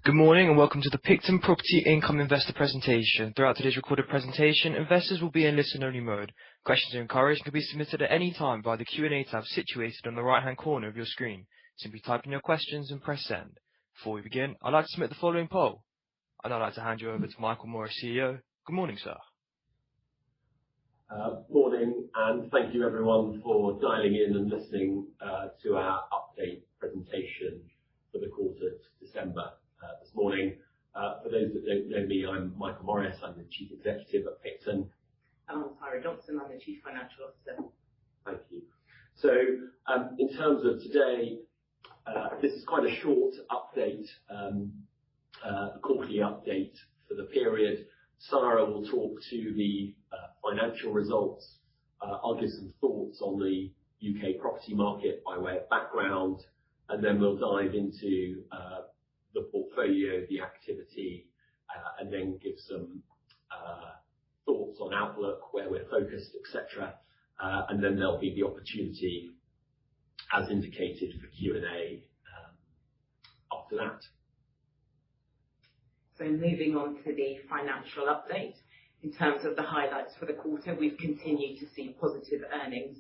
Good morning and welcome to the Picton Property Income Investor presentation. Throughout today's recorded presentation, investors will be in listen-only mode. Questions are encouraged and can be submitted at any time via the Q&A tab situated on the right-hand corner of your screen. Simply type in your questions and press send. Before we begin, I'd like to submit the following poll. I'd like to hand you over to Michael Morris, CEO. Good morning, sir. Morning, and thank you everyone for dialing in and listening to our update presentation for the quarter to December this morning. For those that don't know me, I'm Michael Morris. I'm the Chief Executive at Picton. And I'm Sarah Johnson. I'm the Chief Financial Officer. Thank you. So, in terms of today, this is quite a short update, quarterly update for the period. Sarah will talk to the financial results. I'll give some thoughts on the UK property market by way of background, and then we'll dive into the portfolio, the activity, and then give some thoughts on outlook, where we're focused, etc. And then there'll be the opportunity, as indicated, for Q&A after that. So moving on to the financial update. In terms of the highlights for the quarter, we've continued to see positive earnings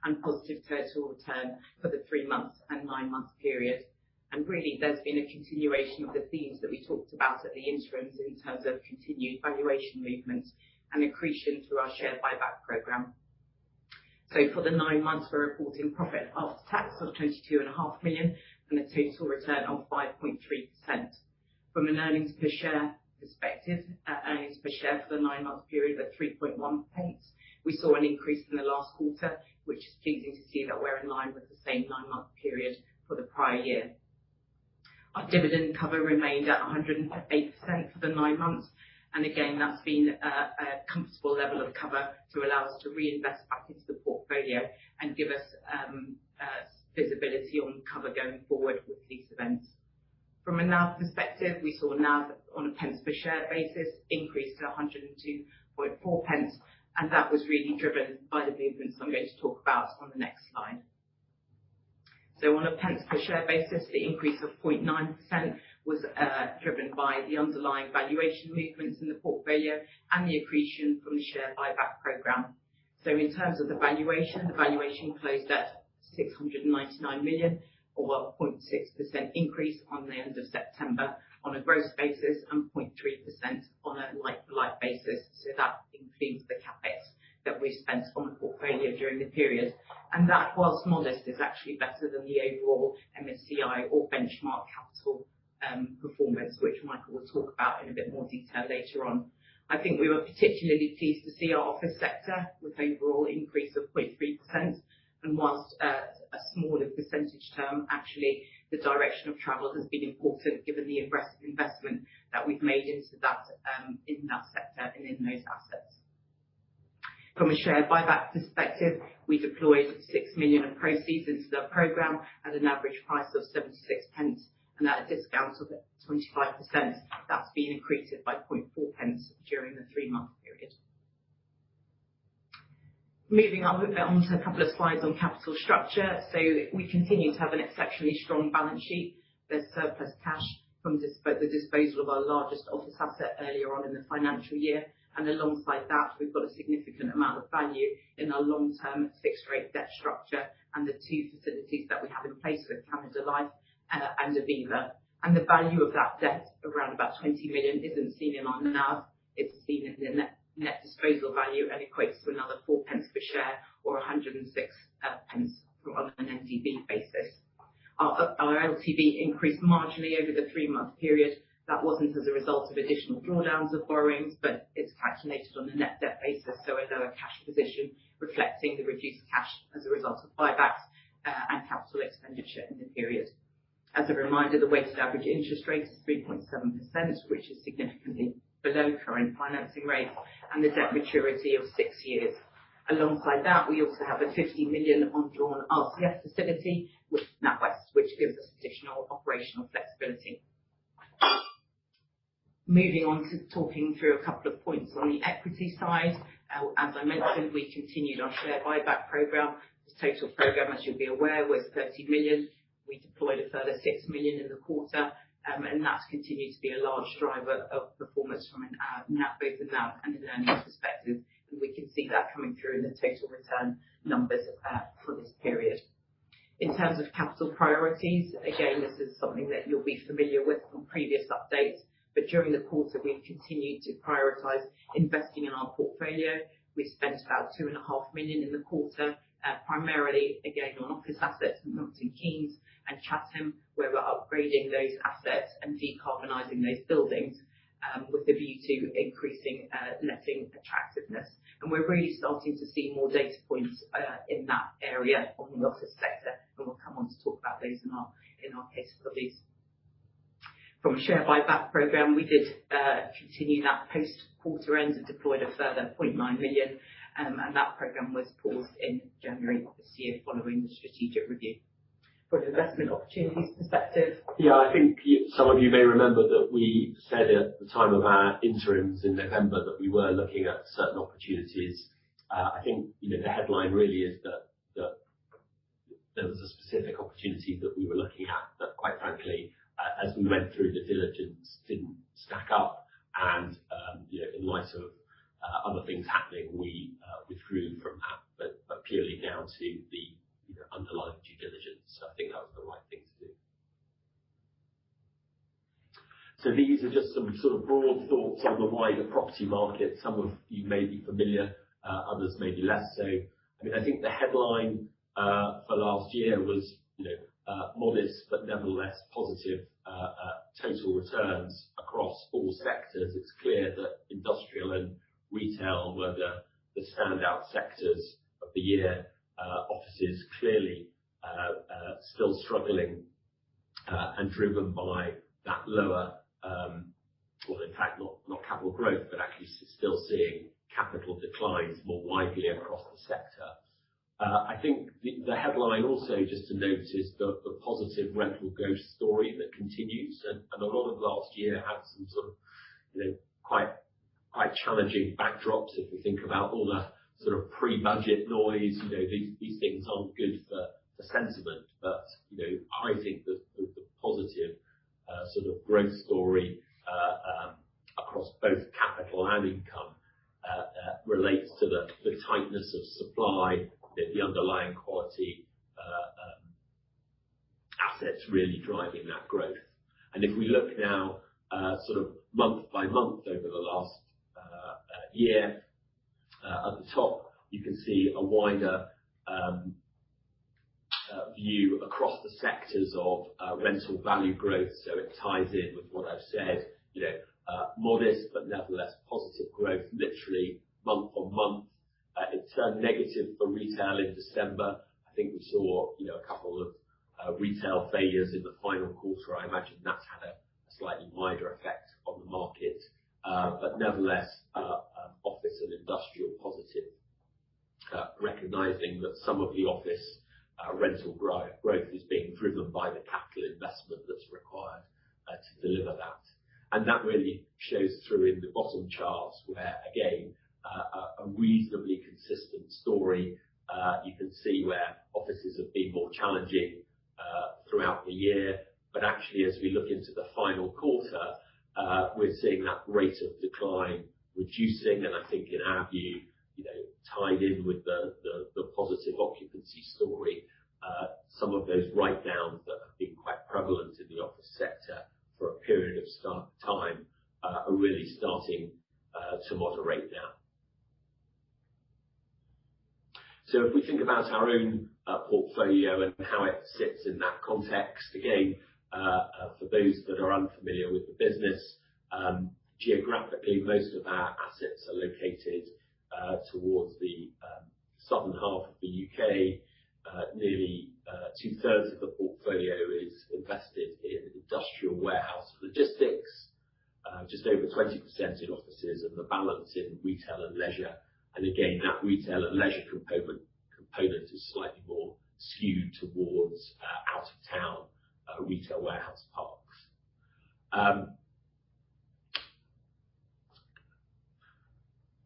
and positive total return for the 3 months and 9 month period. And really, there's been a continuation of the themes that we talked about at the interims in terms of continued valuation movements and accretion through our share buyback programme. So for the 9 months, we're reporting profit after tax of 22.5 million and a total return of 5.3%. From an earnings per share perspective, earnings per share for the 9 month period at 3.1 pence. We saw an increase in the last quarter, which is pleasing to see that we're in line with the same 9 month period for the prior year. Our dividend cover remained at 108% for the 9 months, and again that's been a comfortable level of cover to allow us to reinvest back into the portfolio and give us visibility on cover going forward with these events. From a NAV perspective, we saw NAV on a pence per share basis increase to 102.4 pence, and that was really driven by the movements I'm going to talk about on the next slide. So on a pence per share basis, the increase of 0.9% was driven by the underlying valuation movements in the portfolio and the accretion from the share buyback programme. So in terms of the valuation closed at 699 million, or a 0.6% increase on the end of September on a gross basis and 0.3% on a like-for-like basis. So that includes the capex that we've spent on the portfolio during the period. And that, whilst modest, is actually better than the overall MSCI or benchmark capital performance, which Michael will talk about in a bit more detail later on. I think we were particularly pleased to see our office sector with overall increase of 0.3%. And whilst a smaller percentage term, actually the direction of travel has been important given the investment that we've made into that in that sector and in those assets. From a share buyback perspective, we deployed 6 million of proceeds into the programme at an average price of 76 pence, and at a discount of 25%. That's been accreted by 0.4 pence during the 3 month period. Moving on to a couple of slides on capital structure. So we continue to have an exceptionally strong balance sheet. There's surplus cash from the disposal of our largest office asset earlier on in the financial year. And alongside that, we've got a significant amount of value in our long-term fixed rate debt structure and the 2 facilities that we have in place with Canada Life and Aviva. And the value of that debt, around about 20 million, isn't seen in our NAV. It's seen in the net disposal value and equates to another 4 pence per share or 106 pence on an NDV basis. Our LTV increased marginally over the 3 month period. That wasn't as a result of additional drawdowns of borrowings, but it's calculated on a net debt basis, so a lower cash position reflecting the reduced cash as a result of buybacks and capital expenditure in the period. As a reminder, the weighted average interest rate is 3.7%, which is significantly below current financing rates, and the debt maturity of 6 years. Alongside that, we also have a 50 million undrawn RCF facility with NatWest, which gives us additional operational flexibility. Moving on to talking through a couple of points on the equity side. As I mentioned, we continued our share buyback programme. The total programme, as you'll be aware, was 30 million. We deployed a further 6 million in the quarter, and that's continued to be a large driver of performance from an both a NAV and an earnings perspective. And we can see that coming through in the total return numbers for this period. In terms of capital priorities, again, this is something that you'll be familiar with from previous updates, but during the quarter, we've continued to prioritise investing in our portfolio. We spent about 2.5 million in the quarter, primarily, again, on office assets in Milton Keynes and Chatham, where we're upgrading those assets and decarbonising those buildings, with a view to increasing letting attractiveness. And we're really starting to see more data points in that area on the office sector, and we'll come on to talk about those in our case studies. From a share buyback programme, we did continue that post-quarter end and deployed a further 0.9 million, and that programme was paused in January this year following the strategic review. From an investment opportunities perspective. Yeah, I think some of you may remember that we said at the time of our interims in November that we were looking at certain opportunities. I think the headline really is that there was a specific opportunity that we were looking at that, quite frankly, as we went through the diligence, didn't stack up, and in light of other things happening, we withdrew from that, but purely down to the underlying due diligence. So I think that was the right thing to do. So these are just some sort of broad thoughts on the wider property market. Some of you may be familiar, others may be less so. I mean, I think the headline for last year was modest but nevertheless positive total returns across all sectors. It's clear that industrial and retail were the standout sectors of the year. Offices clearly still struggling and driven by that lower, well, in fact, not capital growth, but actually still seeing capital declines more widely across the sector. I think the headline also, just to note, is the positive rental growth story that continues, and a lot of last year had some sort of quite challenging backdrops. If we think about all the sort of pre-budget noise, these things aren't good for sentiment, but I think the positive sort of growth story across both capital and income relates to the tightness of supply, the underlying quality assets really driving that growth. And if we look now sort of month by month over the last year, at the top you can see a wider view across the sectors of rental value growth, so it ties in with what I've said, modest but nevertheless positive growth, literally month on month. It turned negative for retail in December. I think we saw a couple of retail failures in the final quarter. I imagine that's had a slightly wider effect on the market, but nevertheless office and industrial positive, recognising that some of the office rental growth is being driven by the capital investment that's required to deliver that. And that really shows through in the bottom charts where, again, a reasonably consistent story. You can see where offices have been more challenging throughout the year, but actually as we look into the final quarter, we're seeing that rate of decline reducing, and I think in our view, tied in with the positive occupancy story, some of those write-downs that have been quite prevalent in the office sector for a period of time are really starting to moderate now. So if we think about our own portfolio and how it sits in that context, again, for those that are unfamiliar with the business, geographically most of our assets are located towards the southern half of the UK. Nearly 2/3 of the portfolio is invested in industrial warehouse logistics, just over 20% in offices, and the balance in retail and leisure. And again, that retail and leisure component is slightly more skewed towards out of town retail warehouse parks.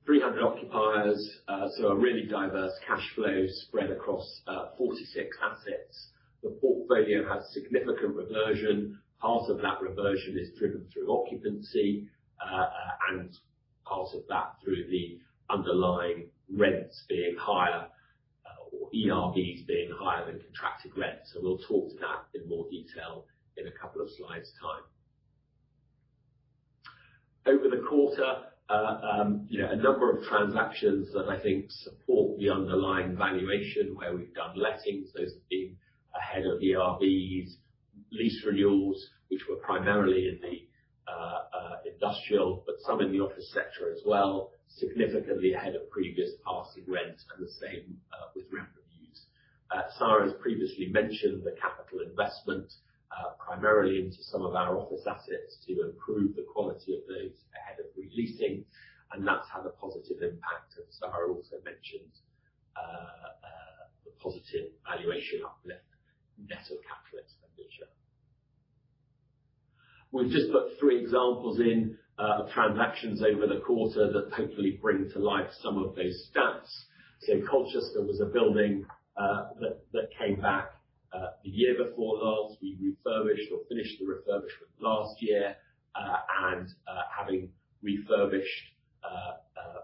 300 occupiers, so a really diverse cash flow spread across 46 assets. The portfolio has significant reversion, Part of that reversion is driven through occupancy, and part of that through the underlying rents being higher, or ERVs being higher than contracted rent. So we'll talk to that in more detail in a couple of slides' time. Over the quarter, a number of transactions that I think support the underlying valuation, where we've done lettings. Those have been ahead of ERVs, lease renewals, which were primarily in the industrial, but some in the office sector as well, significantly ahead of previous passing rent, and the same with rent reviews. Sarah has previously mentioned the capital investment, primarily into some of our office assets to improve the quality of those ahead of releasing, and that's had a positive impact. And Sarah also mentioned the positive valuation uplift net of capital expenditure. We've just put 3 examples in of transactions over the quarter that hopefully bring to life some of those stats. So Colchester was a building that came back the year before last. We refurbished or finished the refurbishment last year, and having refurbished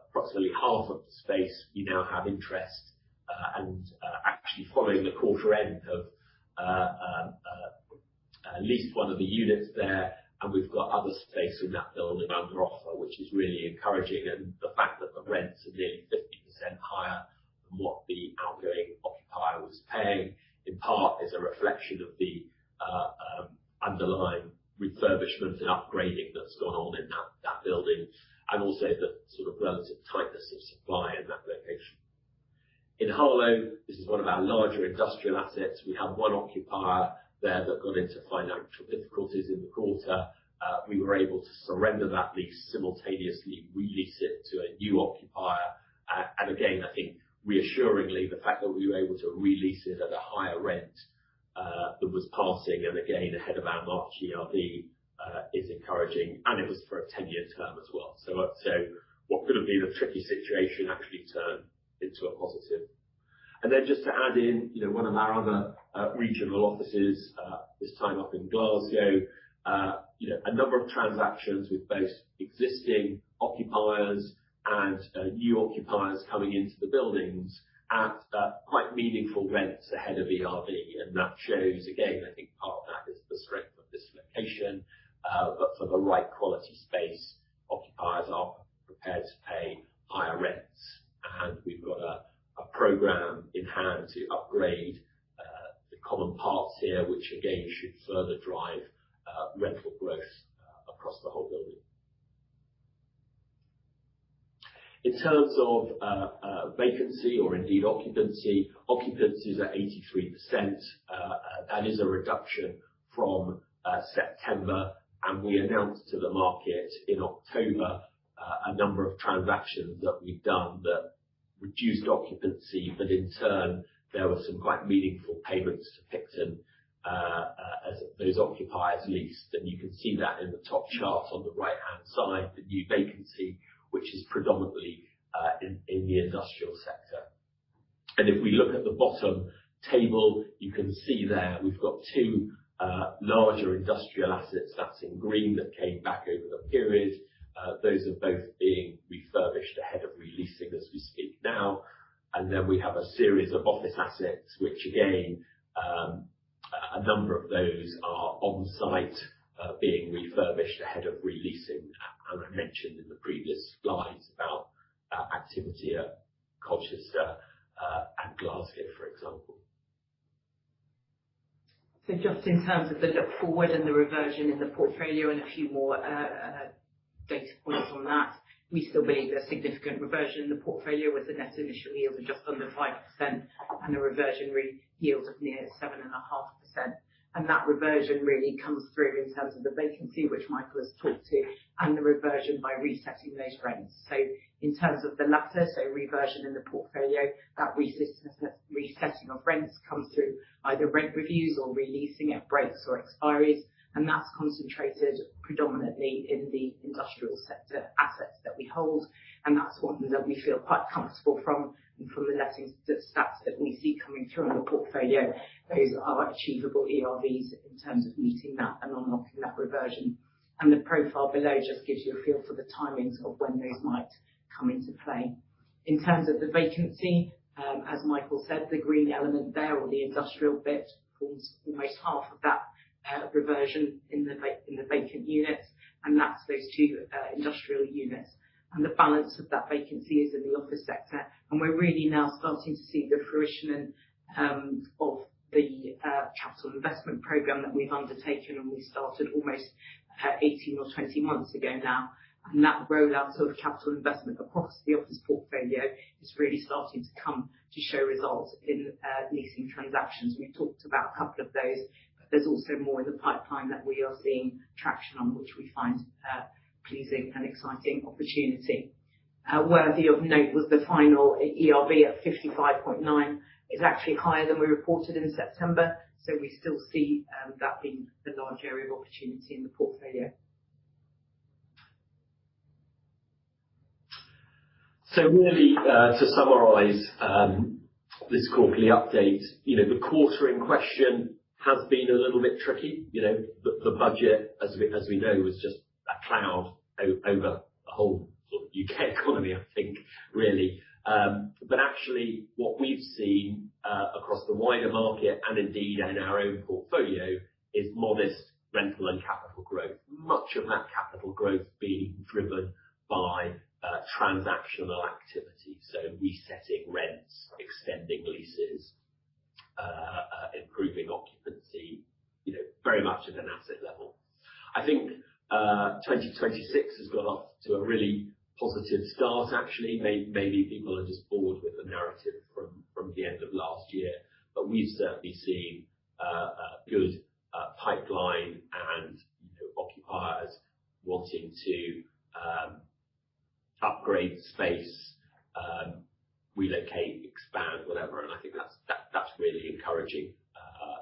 approximately half of the space, we now have interest, and actually following the quarter end have leased one of the units there, and we've got other space in that building under offer, which is really encouraging. And the fact that the rents are nearly 50% higher than what the outgoing occupier was paying, in part is a reflection of the underlying refurbishment and upgrading that's gone on in that building, and also the sort of relative tightness of supply in that location. In Harlow, this is one of our larger industrial assets. We have one occupier there that got into financial difficulties in the quarter. We were able to surrender that lease, simultaneously release it to a new occupier. And again, I think reassuringly, the fact that we were able to release it at a higher rent that was passing, and again ahead of our March ERV, is encouraging, and it was for a 10-year term as well. So what could have been a tricky situation actually turned into a positive. And then just to add in, one of our other regional offices, this time up in Glasgow, a number of transactions with both existing occupiers and new occupiers coming into the buildings at quite meaningful rents ahead of ERV. And that shows, again, I think part of that is the strength of this location, but for the right quality space, occupiers are prepared to pay higher rents. And we've got a program in hand to upgrade the common parts here, which again should further drive rental growth across the whole building. In terms of vacancy, or indeed occupancy is at 83%. That is a reduction from September, and we announced to the market in October a number of transactions that we've done that reduced occupancy, but in turn there were some quite meaningful payments to Picton as those occupiers leased. And you can see that in the top chart on the right hand side, the new vacancy, which is predominantly in the industrial sector. And if we look at the bottom table, you can see there we've got 2 larger industrial assets, that's in green, that came back over the period. Those are both being refurbished ahead of releasing as we speak now. And then we have a series of office assets, which again, a number of those are on site, being refurbished ahead of releasing. And I mentioned in the previous slides about activity at Colchester and Glasgow, for example. So just in terms of the look forward and the reversion in the portfolio, and a few more data points on that, we still believe there's significant reversion in the portfolio, with a net initial yield of just under 5% and a reversionary yield of near 7.5%. And that reversion really comes through in terms of the vacancy, which Michael has talked to, and the reversion by resetting those rents. So in terms of the latter, so reversion in the portfolio, that resetting of rents comes through either rent reviews or releasing at breaks or expiries, and that's concentrated predominantly in the industrial sector assets that we hold. and that's one that we feel quite comfortable from. And from the lettings stats that we see coming through on the portfolio, those are achievable ERVs in terms of meeting that and unlocking that reversion. And the profile below just gives you a feel for the timings of when those might come into play. In terms of the vacancy, as Michael said, the green element there, or the industrial bit, forms almost half of that reversion in the vacant units, and that's those two industrial units. And the balance of that vacancy is in the office sector, and we're really now starting to see the fruition of the capital investment programme that we've undertaken, and we started almost 18 or 20 months ago now. And that rollout of capital investment across the office portfolio is really starting to come to show results in leasing transactions. We've talked about a couple of those, but there's also more in the pipeline that we are seeing traction on, which we find pleasing and exciting opportunity. Worthy of note was the final ERV at 55.9 is actually higher than we reported in September, so we still see that being a large area of opportunity in the portfolio. So really, to summarise this quarterly update, the quarter in question has been a little bit tricky. The budget, as we know, was just a cloud over the whole sort of UK economy, I think, really. But actually, what we've seen across the wider market and indeed in our own portfolio is modest rental and capital growth. Much of that capital growth being driven by transactional activity, so resetting rents, extending leases, improving occupancy, very much at an asset level. I think 2026 has got off to a really positive start, actually. Maybe people are just bored with the narrative from the end of last year, but we've certainly seen a good pipeline and occupiers wanting to upgrade space, relocate, expand, whatever. And I think that's really encouraging,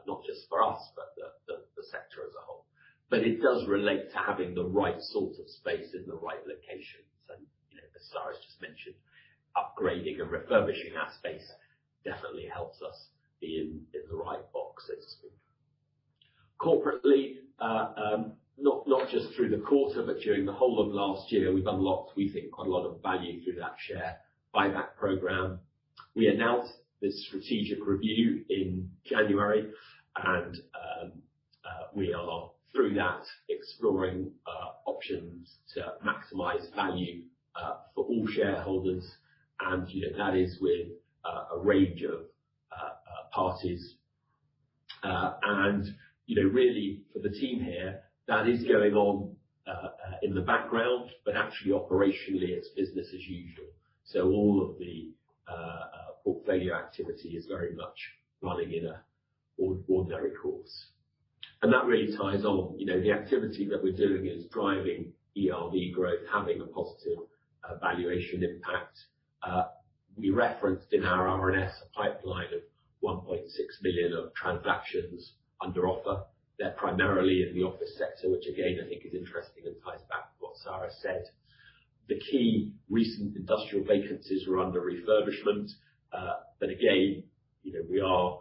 not just for us, but the sector as a whole. But it does relate to having the right sort of space in the right locations. And as Sarah's just mentioned, upgrading and refurbishing our space definitely helps us be in the right box, so to speak. Corporately, not just through the quarter, but during the whole of last year, we've unlocked, we think, quite a lot of value through that share buyback programme. We announced this strategic review in January, and we are through that exploring options to maximise value for all shareholders, and that is with a range of parties. And really for the team here, that is going on in the background, but actually operationally it's business as usual. So all of the portfolio activity is very much running in a ordinary course. And that really ties on, the activity that we're doing is driving ERV growth, having a positive valuation impact. We referenced in our RNS a pipeline of 1.6 million of transactions under offer. They're primarily in the office sector, which again, I think is interesting and ties back to what Sarah said. The key recent industrial vacancies were under refurbishment. But again, we are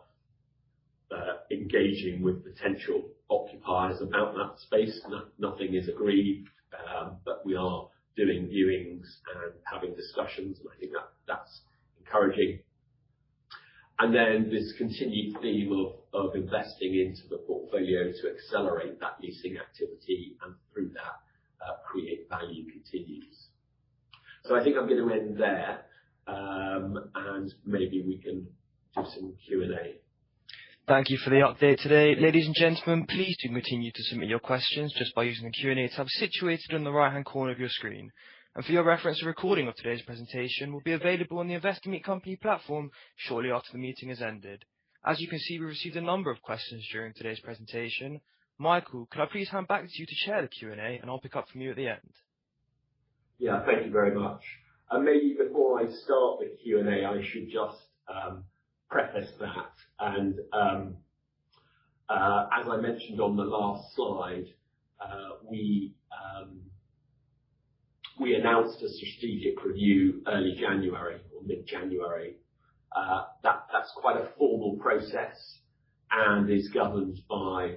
engaging with potential occupiers about that space. Nothing is agreed, but we are doing viewings and having discussions, and I think that's encouraging. And then this continued theme of investing into the portfolio to accelerate that leasing activity, and through that create value continues. So I think I'm going to end there, and maybe we can do some Q&A. Thank you for the update today. Ladies and gentlemen, please do continue to submit your questions just by using the Q&A tab situated on the right-hand corner of your screen. And for your reference, a recording of today's presentation will be available on the Investor Meet Company platform shortly after the meeting has ended. As you can see, we received a number of questions during today's presentation. Michael, could I please hand back to you to chair the Q&A, and I'll pick up from you at the end. Yeah, thank you very much. And maybe before I start the Q&A, I should just preface that. And as I mentioned on the last slide, we announced a strategic review early January or mid-January. That's quite a formal process and is governed by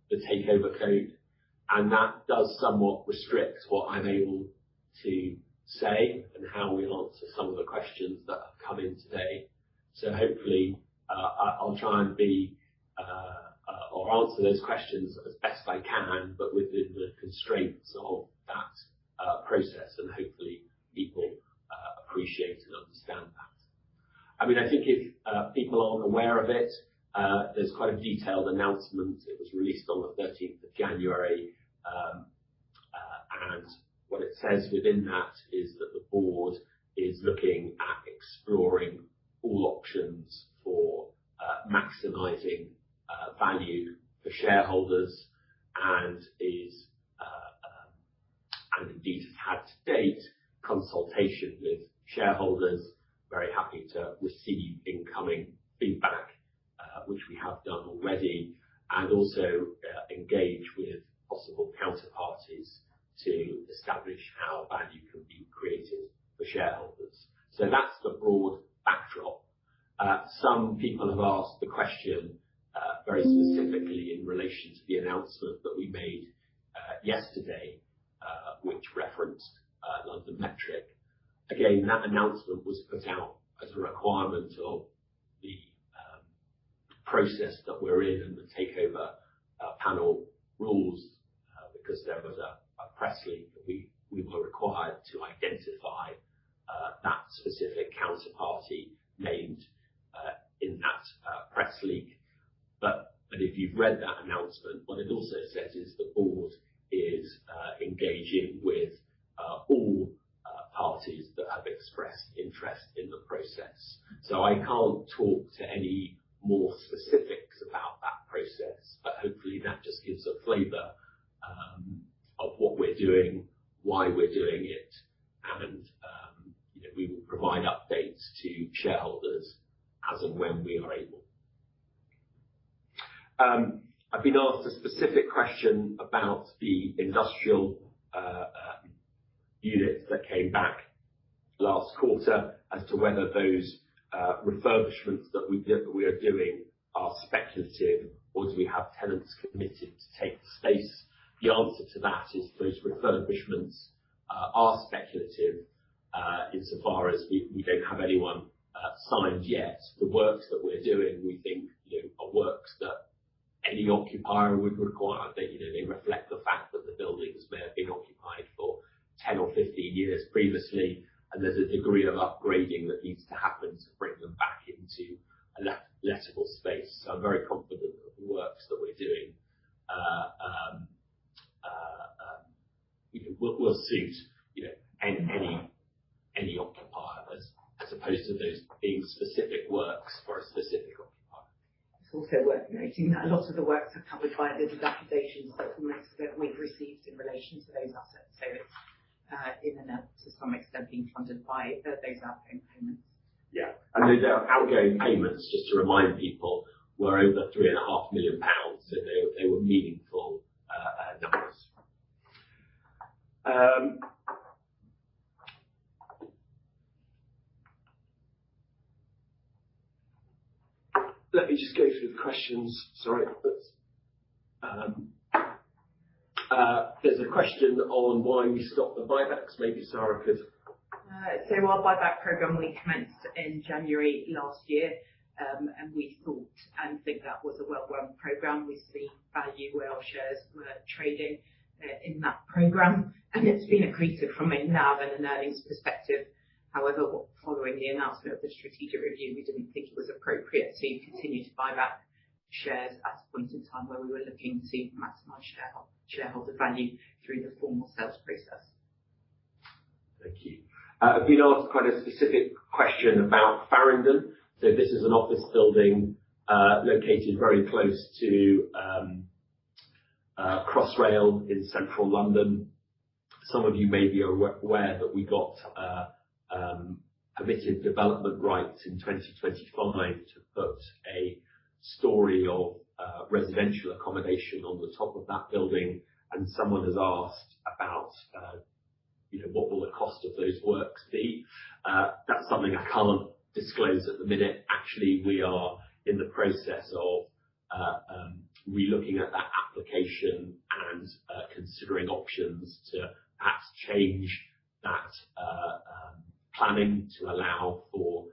the Takeover Code, and that does somewhat restrict what I'm able to say and how we answer some of the questions that have come in today. So hopefully I'll try and be or answer those questions as best I can, but within the constraints of that process, and hopefully people appreciate and understand that. I mean, I think if people aren't aware of it, there's quite a detailed announcement. It was released on the 13th of January, and what it says within that is that the board is looking at exploring all options for maximising value for shareholders, and is and indeed has had to date consultation with shareholders. Very happy to receive incoming feedback, which we have done already, and also engage with possible counterparties to establish how value can be created for shareholders. So that's the broad backdrop. Some people have asked the question very specifically in relation to the announcement that we made yesterday, which referenced London Metric. Again, that announcement was put out as a requirement of the process that we're in and the takeover panel rules, because there was a press leak that we were required to identify that specific counterparty named in that press leak. But if you've read that announcement, what it also says is the board is engaging with all parties that have expressed interest in the process. So I can't talk to any more specifics about that process, but hopefully that just gives a flavour of what we're doing, why we're doing it, and we will provide updates to shareholders as and when we are able. I've been asked a specific question about the industrial units that came back last quarter, as to whether those refurbishments that we are doing are speculative, or do we have tenants committed to take the space? The answer to that is those refurbishments are speculative, insofar as we don't have anyone signed yet. The works that we're doing, we think, are works that any occupier would require. They reflect the fact that the buildings may have been occupied for 10 or 15 years previously, and there's a degree of upgrading that needs to happen to bring them back into a lettable space. So I'm very confident that the works that we're doing will suit any occupier, as opposed to those being specific works for a specific occupier. It's also worth noting that a lot of the works are covered by the dilapidations settlements that we've received in relation to those assets. So it's in and out to some extent being funded by those outgoing payments. Yeah, and those outgoing payments, just to remind people, were over £3.5 million, so they were meaningful numbers. Let me just go through the questions. Sorry. There's a question on why we stopped the buybacks. Maybe Sarah could. So our buyback programme we commenced in January last year, and we thought and think that was a well-run programme. We see value where our shares were trading in that programme, and it's been accretive from a NAV and an earnings perspective. However, following the announcement of the strategic review, we didn't think it was appropriate to continue to buy back shares at a point in time where we were looking to maximise shareholder value through the formal sales process. Thank you. I've been asked quite a specific question about Farringdon. So this is an office building located very close to Crossrail in central London. Some of you may be aware that we got permitted development rights in 2025 to put a storey of residential accommodation on the top of that building, and someone has asked about what will the cost of those works be? That's something I can't disclose at the minute. Actually, we are in the process of re-looking at that application and considering options to perhaps change that planning to allow for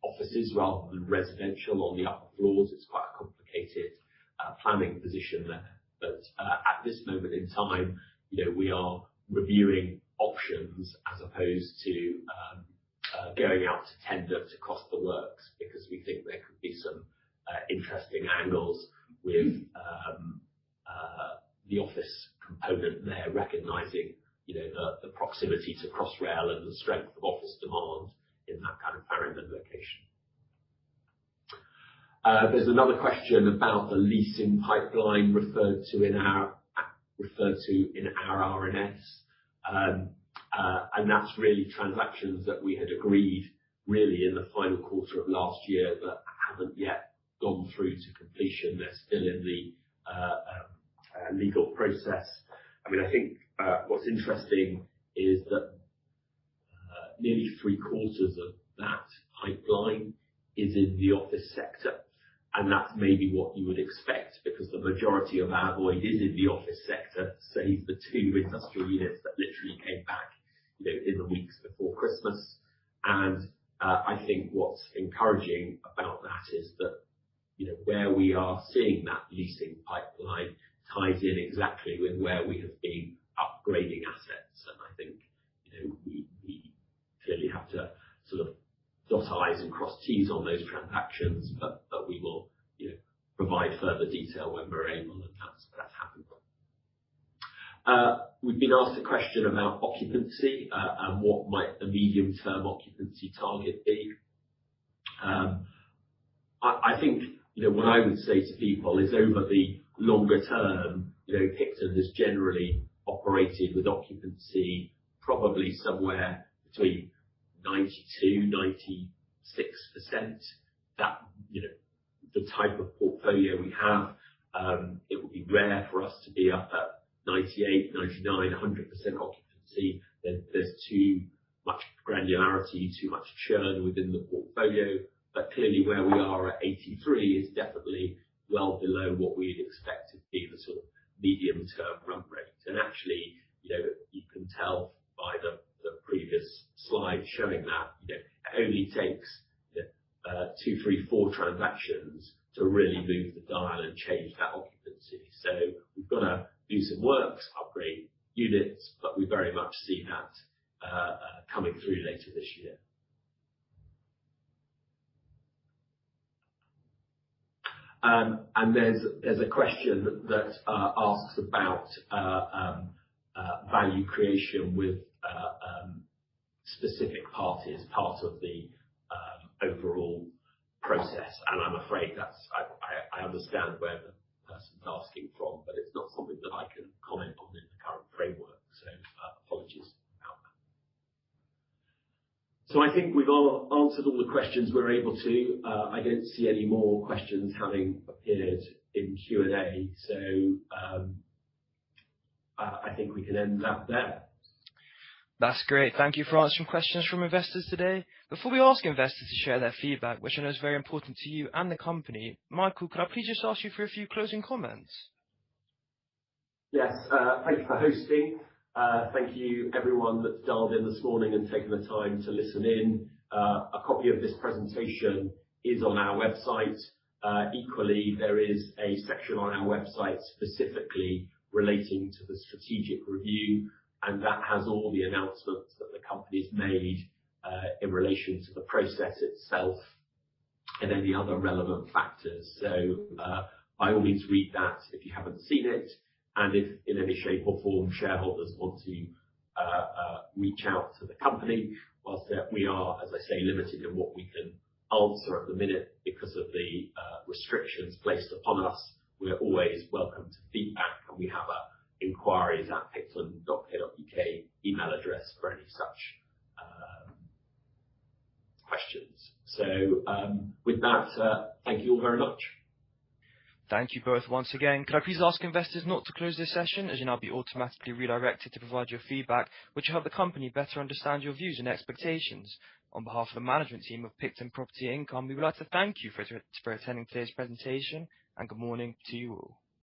offices rather than residential on the upper floors. It's quite a complicated planning position there. But at this moment in time, we are reviewing options as opposed to going out to tender to cost the works, because we think there could be some interesting angles with the office component there, recognising the proximity to Crossrail and the strength of office demand in that kind of Farringdon location. There's another question about the leasing pipeline referred to in our RNS, and that's really transactions that we had agreed really in the final quarter of last year that haven't yet gone through to completion. They're still in the legal process. I mean, I think what's interesting is that nearly 3/4 of that pipeline is in the office sector, and that's maybe what you would expect, because the majority of our void is in the office sector, save the 2 industrial units that literally came back, in the weeks before Christmas. And I think what's encouraging about that is that, where we are seeing that leasing pipeline ties in exactly with where we have been upgrading assets. And I think, we clearly have to sort of dot I's and cross T's on those transactions, but we will, provide further detail when we're able, and that's happened. We've been asked a question about occupancy and what might the medium-term occupancy target be. I think, what I would say to people is, over the longer term, Picton has generally operated with occupancy probably somewhere between 92-96%. That, the type of portfolio we have, it would be rare for us to be up at 98, 99, 100% occupancy. There's too much granularity, too much churn within the portfolio. But clearly, where we are at 83 is definitely well below what we'd expect to be the sort of medium-term run rate. And actually, you can tell by the previous slide showing that, it only takes 2, 3, 4 transactions to really move the dial and change that occupancy. So we've got to do some works, upgrade units, but we very much see that coming through later this year. And there's a question that asks about value creation with specific parties, part of the overall process. And I'm afraid I understand where the person's asking from, but it's not something that I can comment on in the current framework. So apologies about that. So I think we've all answered all the questions we're able to. I don't see any more questions having appeared in Q&A. So I think we can end that there. That's great. Thank you for answering questions from investors today. Before we ask investors to share their feedback, which I know is very important to you and the company, Michael, could I please just ask you for a few closing comments? Yes, thank you for hosting. Thank you everyone that's dialed in this morning and taken the time to listen in. A copy of this presentation is on our website. Equally, there is a section on our website specifically relating to the strategic review, and that has all the announcements that the company's made in relation to the process itself and any other relevant factors. So by all means read that if you haven't seen it, and if in any shape or form shareholders want to reach out to the company, whilst we are, as I say, limited in what we can answer at the minute because of the restrictions placed upon us, we're always welcome to feedback, and we have inquiries@picton.co.uk email address for any such questions. So with that, thank you all very much. Thank you both once again. Could I please ask investors not to close this session, as you'll now be automatically redirected to provide your feedback, which will help the company better understand your views and expectations. On behalf of the management team of Picton Property Income, we would like to thank you for attending today's presentation, and good morning to you all.